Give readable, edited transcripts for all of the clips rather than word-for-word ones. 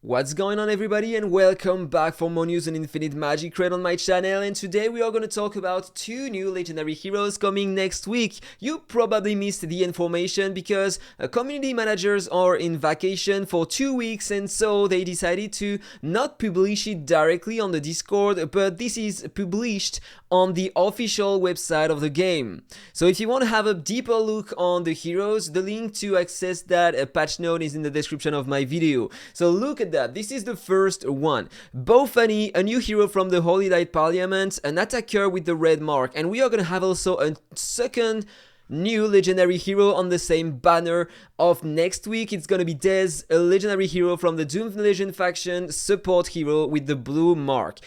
What's going on, everybody, and welcome back for more news on Infinite Magicraid on my channel. And today we are going to talk about two new legendary heroes coming next week. You probably missed the information because community managers are in vacation for 2 weeks, and so they decided to not publish it directly on the Discord, but this is published on the official website of the game. So if you want to have a deeper look on the heroes, the link to access that Patchnote is in the description of my video. So look at that. This is the first one. BOPHANY, a new hero from the Aptoide Parliament, an attacker with the red mark. And we are going to have also a second new legendary hero on the same banner of next week. It's gonna be DEZ, a legendary hero from the Doomed Legend faction, support hero with the blue mark.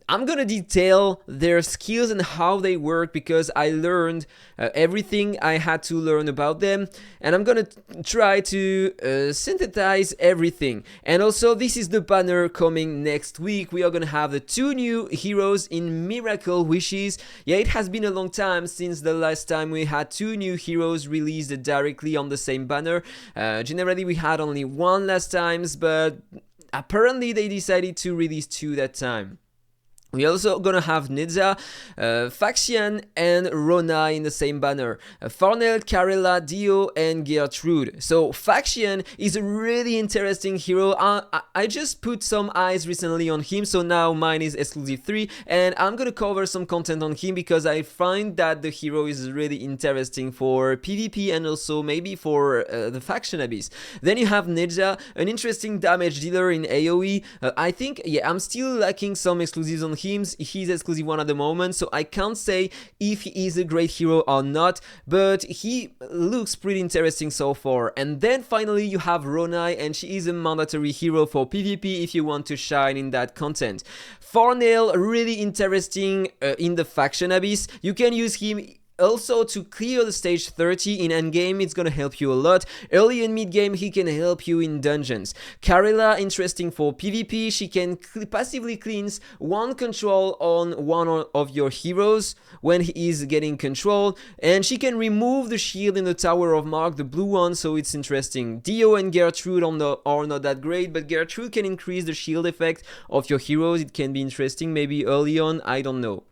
I'm gonna detail their skills and how they work because I learned everything I had to learn about them, and I'm gonna try to synthesize everything. And also, this is the banner coming next week. We are gonna have the two new heroes in Miracle Wishes. Yeah, it has been a long time since the last time we had two new heroes released directly on the same banner. Generally we had only one last times, but apparently they decided to release two that time. We're also gonna have Nidza, Faction, and Rona in the same banner. Farnell, Karela, Dio, and Gertrude. So Faction is a really interesting hero. I just put some eyes recently on him, so now mine is exclusive 3, and I'm gonna cover some content on him because I find that the hero is really interesting for PvP and also maybe for the Faction Abyss. Then you have Nidza, an interesting damage dealer in AoE. I think, yeah, I'm still lacking some exclusives on him. He's exclusive 1 at the moment, so I can't say if he is a great hero or not, but he looks pretty interesting so far. And then finally you have Ronai, and she is a mandatory hero for PvP if you want to shine in that content. Farnell, really interesting in the Faction Abyss. You can use him also to clear the stage 30 in endgame. It's gonna help you a lot. Early and mid game he can help you in dungeons. Karela, interesting for PvP. She can passively cleanse one control on one of your heroes when he is getting controlled, and she can remove the shield in the Tower of Mark, the blue one, so it's interesting. Dio and Gertrude are not that great, but Gertrude can increase the shield effect of your heroes. It can be interesting maybe early on, I don't know.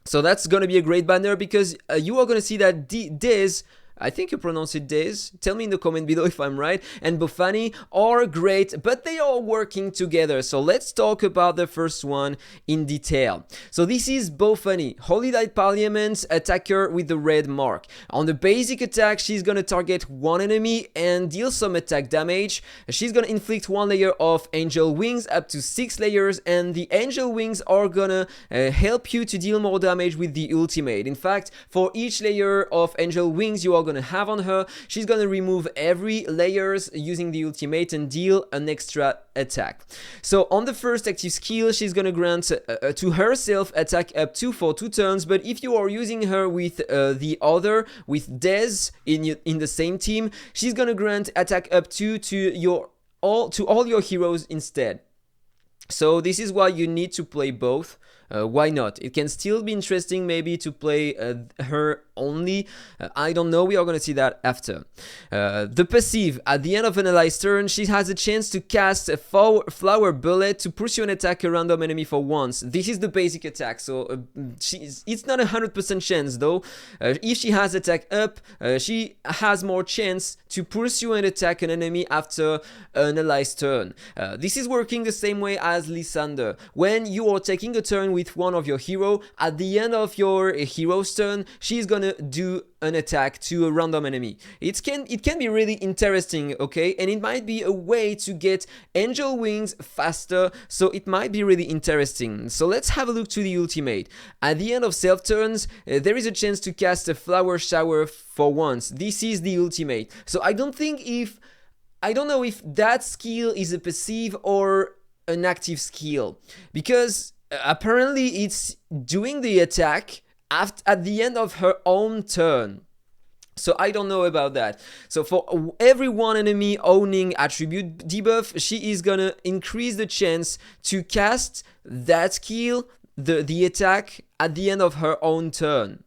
So that's gonna be a great banner because you are gonna see that DEZ, I think you pronounce it DEZ, tell me in the comment below if I'm right, and BOPHANY are great, but they are working together. So let's talk about the first one in detail. So this is BOPHANY, Holy Light Parliament attacker with the red mark. On the basic attack, she's gonna target one enemy and deal some attack damage. She's gonna inflict 1 layer of angel wings up to 6 layers, and the angel wings are gonna help you to deal more damage with the ultimate. In fact, for each layer of angel wings you are gonna have on her, she's gonna remove every layers using the ultimate and deal an extra attack. So on the first active skill, she's gonna grant to herself attack up to for 2 turns, but if you are using her with the other, with DEZ in the same team, she's gonna grant attack up to all your heroes instead. So this is why you need to play both. Why not? It can still be interesting maybe to play her only. I don't know, we are gonna see that after. The passive, at the end of an ally's turn, she has a chance to cast a flower bullet to pursue and attack a random enemy for once. This is the basic attack, so it's not 100% chance though. If she has attack up, she has more chance to pursue and attack an enemy after an ally's turn. This is working the same way as Lysander. When you are taking a turn with one of your hero, at the end of your hero's turn, she's gonna do an attack to a random enemy. It can be really interesting, okay, and it might be a way to get angel wings faster, so it might be really interesting. So let's have a look to the ultimate. At the end of self turns, there is a chance to cast a flower shower for once. This is the ultimate. So I don't know if that skill is a passive or an active skill, because apparently it's doing the attack at the end of her own turn. So I don't know about that. So for every one enemy owning attribute debuff, she is gonna increase the chance to cast that skill, the attack, at the end of her own turn.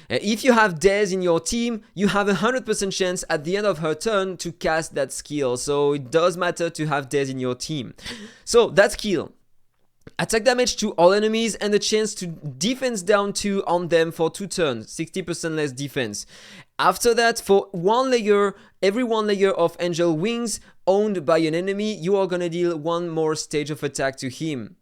If you have DEZ in your team, you have a 100% chance at the end of her turn to cast that skill, so it does matter to have DEZ in your team. So that skill: attack damage to all enemies and a chance to defense down 2 on them for 2 turns, 60% less defense. After that, for every 1 layer of angel wings owned by an enemy, you are gonna deal 1 more stage of attack to him.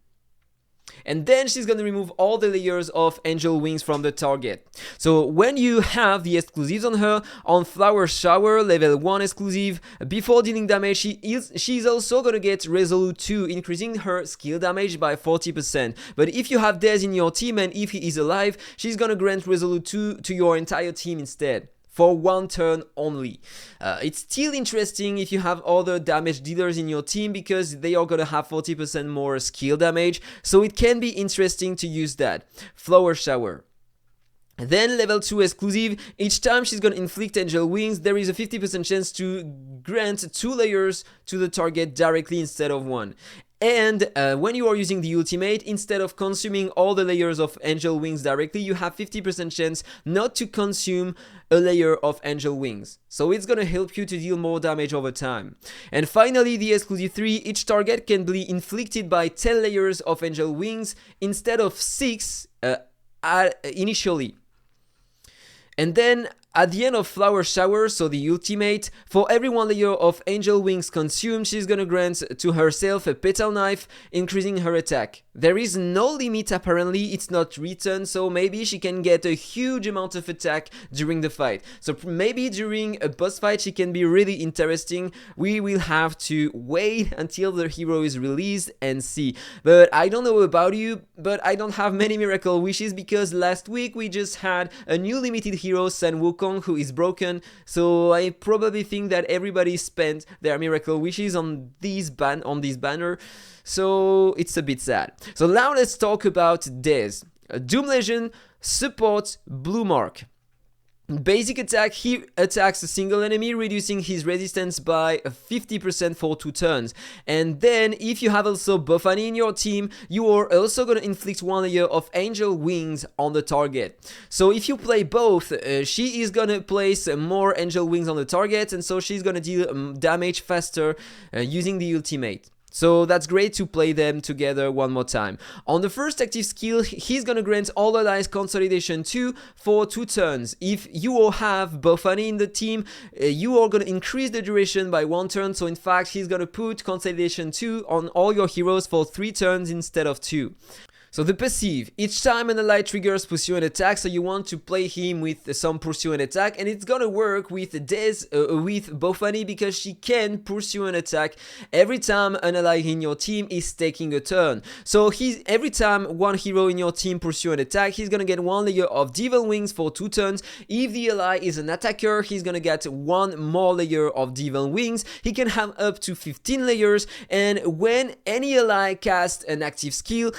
And then she's gonna remove all the layers of angel wings from the target. So when you have the exclusives on her, on Flower Shower, level 1 exclusive, before dealing damage, she's also gonna get Resolute 2, increasing her skill damage by 40%. But if you have DEZ in your team and if he is alive, she's gonna grant Resolute 2 to your entire team instead, for 1 turn only. It's still interesting if you have other damage dealers in your team, because they are gonna have 40% more skill damage, so it can be interesting to use that. Flower Shower. Then level 2 exclusive, each time she's gonna inflict angel wings, there is a 50% chance to grant 2 layers to the target directly instead of 1. And when you are using the ultimate, instead of consuming all the layers of angel wings directly, you have 50% chance not to consume a layer of angel wings. So it's gonna help you to deal more damage over time. And finally, the exclusive 3, each target can be inflicted by 10 layers of angel wings instead of 6 initially. And then at the end of Flower Shower, so the ultimate, for every 1 layer of angel wings consumed, she's gonna grant to herself a Petal Knife, increasing her attack. There is no limit apparently, it's not written, so maybe she can get a huge amount of attack during the fight. So maybe during a boss fight she can be really interesting. We will have to wait until the hero is released and see. But I don't know about you, but I don't have many miracle wishes, because last week we just had a new limited hero, Sun Wukong, who is broken, so I probably think that everybody spent their miracle wishes on this banner, so it's a bit sad. So now let's talk about DEZ. Doom Legion supports Blue Mark. Basic attack, he attacks a single enemy, reducing his resistance by 50% for 2 turns. And then if you have also BOPHANY in your team, you are also gonna inflict 1 layer of angel wings on the target. So if you play both, she is gonna place more angel wings on the target, and so she's gonna deal damage faster using the ultimate. So that's great to play them together 1 more time. On the first active skill, he's gonna grant all allies Consolidation 2 for 2 turns. If you have BOPHANY in the team, you are gonna increase the duration by 1 turn, so in fact he's gonna put Consolidation 2 on all your heroes for 3 turns instead of 2. So the passive, each time an ally triggers pursue and attack, so you want to play him with some pursue and attack, and it's gonna work with DEZ, with BOPHANY, because she can pursue and attack every time an ally in your team is taking a turn. So every time 1 hero in your team pursue and attack, he's gonna get 1 layer of Devil Wings for 2 turns. If the ally is an attacker, he's gonna get 1 more layer of Devil Wings. He can have up to 15 layers, and when any ally casts an active skill,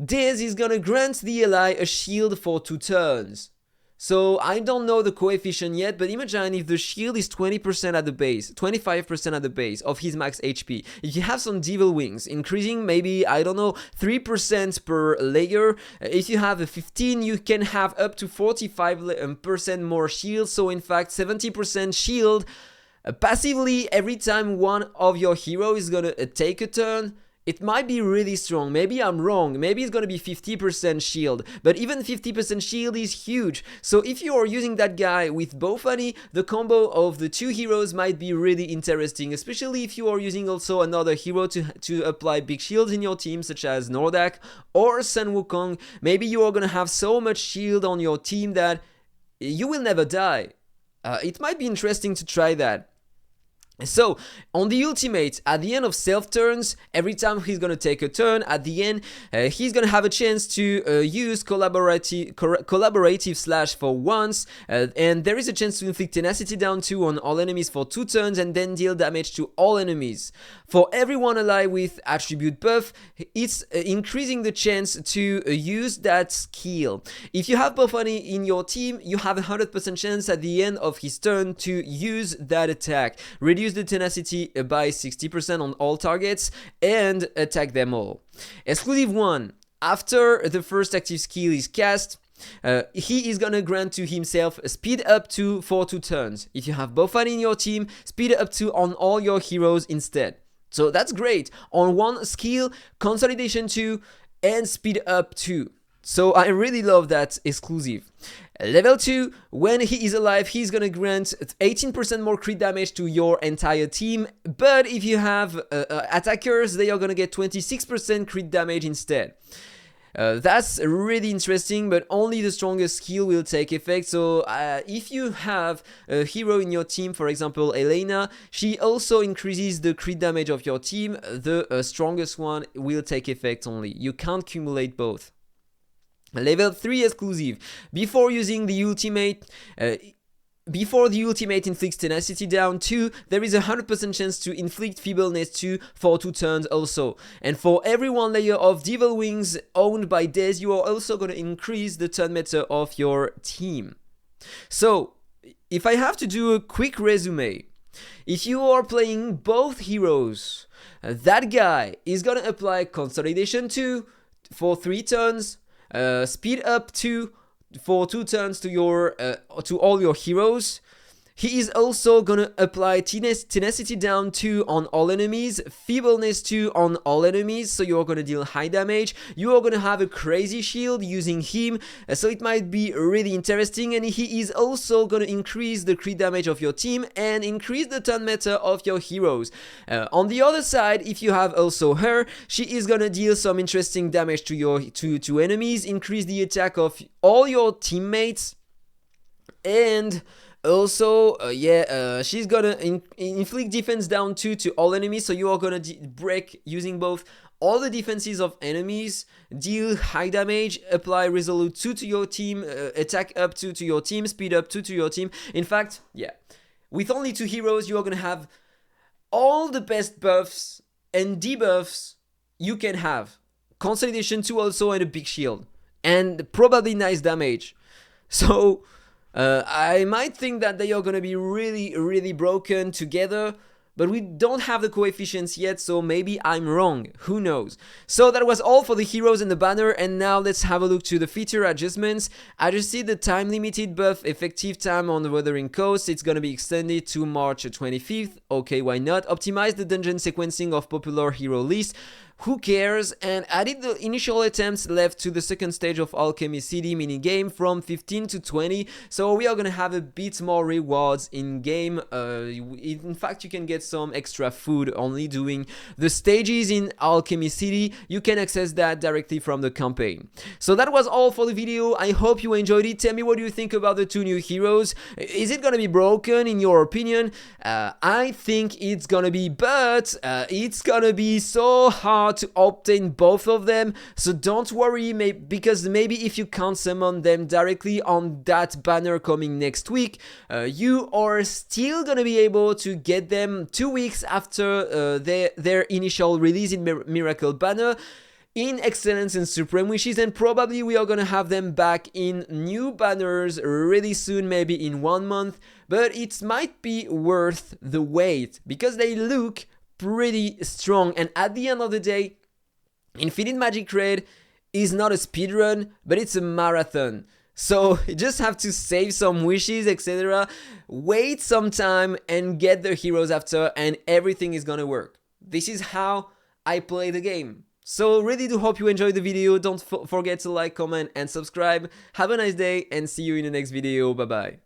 DEZ is gonna grant the ally a shield for 2 turns. So I don't know the coefficient yet, but imagine if the shield is 20% at the base, 25% at the base of his max HP. If you have some Devil Wings, increasing maybe, I don't know, 3% per layer. If you have a 15, you can have up to 45% more shield, so in fact 70% shield passively every time 1 of your heroes is gonna take a turn. It might be really strong, maybe I'm wrong, maybe it's gonna be 50% shield, but even 50% shield is huge. So if you are using that guy with BOPHANY, the combo of the 2 heroes might be really interesting, especially if you are using also another hero to apply big shields in your team, such as Nordak or Sun Wukong. Maybe you are gonna have so much shield on your team that you will never die. It might be interesting to try that. So, on the ultimate, at the end of self turns, every time he's gonna take a turn, at the end, he's gonna have a chance to use collaborative slash for once, and there is a chance to inflict tenacity down 2 on all enemies for 2 turns, and then deal damage to all enemies. For everyone ally with attribute buff, it's increasing the chance to use that skill. If you have BOPHANY in your team, you have a 100% chance at the end of his turn to use that attack. Reduce the tenacity by 60% on all targets and attack them all. Exclusive 1. After the first active skill is cast, he is gonna grant to himself a speed up 2 for 2 turns. If you have Bofan in your team, speed up 2 on all your heroes instead. So that's great. On one skill, consolidation 2 and speed up 2. So I really love that exclusive. Level 2, when he is alive, he's gonna grant 18% more crit damage to your entire team, but if you have attackers, they are gonna get 26% crit damage instead. That's really interesting, but only the strongest skill will take effect. So if you have a hero in your team, for example Elena, she also increases the crit damage of your team. The strongest one will take effect only. You can't cumulate both. Level 3 exclusive. Before using the ultimate, before the ultimate inflicts tenacity down 2, there is a 100% chance to inflict feebleness 2 for 2 turns also. And for every 1 layer of devil wings owned by DEZ, you are also going to increase the turn meter of your team. So, if I have to do a quick resume, if you are playing both heroes, that guy is going to apply consolidation 2 for 3 turns, speed up 2 for 2 turns to your to all your heroes. He is also gonna apply tenacity down 2 on all enemies, feebleness 2 on all enemies, so you're gonna deal high damage. You are gonna have a crazy shield using him, so it might be really interesting. And he is also gonna increase the crit damage of your team and increase the turn meter of your heroes. On the other side, if you have also her, she is gonna deal some interesting damage to your to enemies, increase the attack of all your teammates, and also, she's gonna inflict defense down 2 to all enemies, so you are gonna break using both all the defenses of enemies, deal high damage, apply resolute 2 to your team, attack up 2 to your team, speed up 2 to your team. In fact, with only 2 heroes, you are gonna have all the best buffs and debuffs you can have. Consolidation 2 also, and a big shield, and probably nice damage. So I might think that they are going to be really broken together, but we don't have the coefficients yet, so maybe I'm wrong, who knows. So that was all for the heroes and the banner, and now let's have a look to the feature adjustments. Adjusted the time limited buff effective time on the Wuthering Coast, it's going to be extended to March 25th, okay, why not. Optimize the dungeon sequencing of popular hero list, who cares, and added the initial attempts left to the second stage of Alchemy City minigame from 15 to 20, so we are gonna have a bit more rewards in game. In fact, you can get some extra food only doing the stages in Alchemy City. You can access that directly from the campaign. So that was all for the video. I hope you enjoyed it. Tell me what you think about the 2 new heroes. Is it gonna be broken in your opinion? I think it's gonna be, but it's gonna be so hard to obtain both of them, so don't worry, because maybe if you can't summon them directly on that banner coming next week, you are still gonna be able to get them 2 weeks after their initial release in Miracle Banner, in Excellence and Supreme Wishes, and probably we are gonna have them back in new banners really soon, maybe in 1 month, but it might be worth the wait because they look pretty strong. And at the end of the day, Infinite Magicraid is not a speedrun, but it's a marathon. So you just have to save some wishes, etc. Wait some time and get the heroes after, and everything is gonna work. This is how I play the game. So really do hope you enjoyed the video. Don't forget to like, comment and subscribe. Have a nice day and see you in the next video. Bye bye.